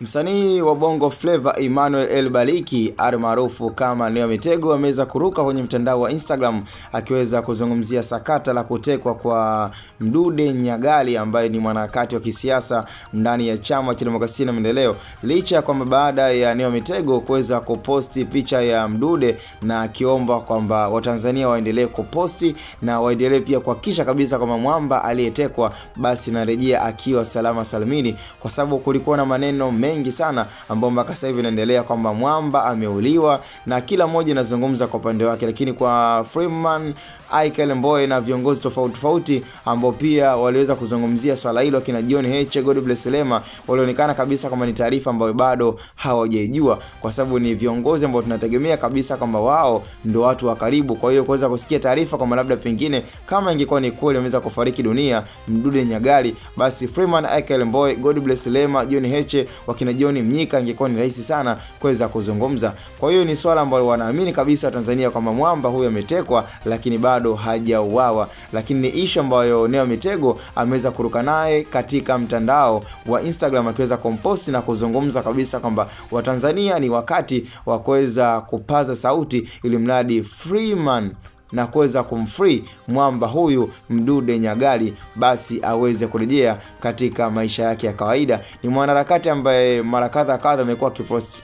Msanii wa Bongo Flava Emmanuel Elbaliki almaarufu kama Neo Mitego ameweza kuruka kwenye mtandao wa Instagram akiweza kuzungumzia sakata la kutekwa kwa Mdude Nyagali ambaye ni mwanaharakati wa kisiasa ndani ya Chama cha Demokrasia na Maendeleo. Licha kwamba baada ya Neo Mitego kuweza kuposti picha ya Mdude na akiomba kwamba Watanzania waendelee kuposti na waendelee pia kuhakikisha kabisa kwamba mwamba aliyetekwa basi narejea akiwa salama salimini, kwa sababu kulikuwa na maneno mengi sana ambao mpaka sasa hivi inaendelea kwamba mwamba ameuliwa na kila mmoja anazungumza kwa upande wake. Lakini kwa Freeman Aikalemboy na viongozi tofauti ambao pia waliweza kuzungumzia swala hilo, kina John Heche, God Bless Lema, walionekana kabisa kama ni taarifa ambayo bado hawajajua, kwa sababu ni viongozi ambao tunategemea kabisa kwamba wao ndio watu wa karibu. Kwa hiyo kuweza kusikia taarifa kwamba labda pengine kama ingekuwa ni kweli ameweza kufariki dunia Mdude Nyagali, basi Freeman Aikalemboy, God Bless Lema, John Heche, wakina John Mnyika, ingekuwa ni rahisi sana kuweza kuzungumza. Kwa hiyo ni swala ambalo wanaamini kabisa Tanzania kwamba mwamba huyo ametekwa lakini bado hajauawa. Lakini ni issue ambayo Neo Mitego ameweza kuruka naye katika mtandao wa Instagram akiweza kumposti na kuzungumza kabisa kwamba Watanzania ni wakati wa kuweza kupaza sauti ili mradi Freeman na kuweza kumfree mwamba huyu Mdude Nyagali basi aweze kurejea katika maisha yake ya kawaida. Ni mwanaharakati ambaye mara kadha amekuwa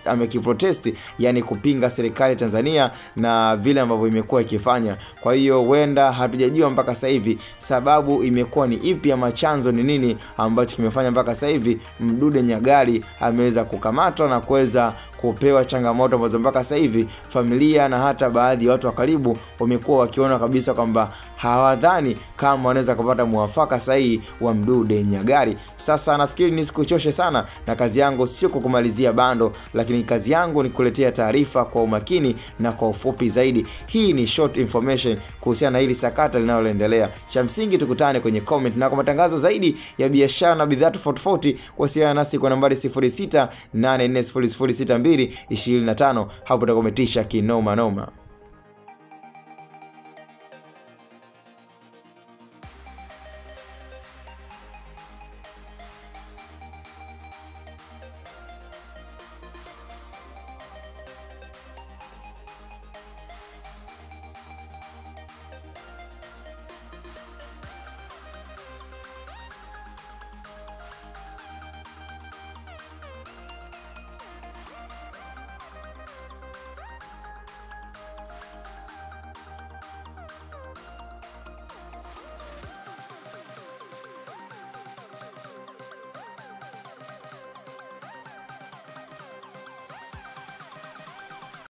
amekiprotesti, yani kupinga serikali Tanzania na vile ambavyo imekuwa ikifanya. Kwa hiyo huenda hatujajua mpaka sasa hivi sababu imekuwa ni ipi ama chanzo ni nini ambacho kimefanya mpaka sasa hivi Mdude Nyagali ameweza kukamatwa na kuweza kupewa changamoto ambazo mpaka sasa hivi familia na hata baadhi ya watu wa karibu wamekuwa wakiona kabisa kwamba hawadhani kama wanaweza kupata muafaka sahihi wa Mdude Nyagali. Sasa nafikiri nisikuchoshe sana, na kazi yangu sio kukumalizia bando, lakini kazi yangu ni kuletea taarifa kwa umakini na kwa ufupi zaidi. Hii ni short information kuhusiana na hili sakata linaloendelea. Cha msingi tukutane kwenye comment, na kwa matangazo zaidi ya biashara na bidhaa tofauti wasiliana nasi kwa nambari 0684006225. Hapo tutakometisha kinoma noma.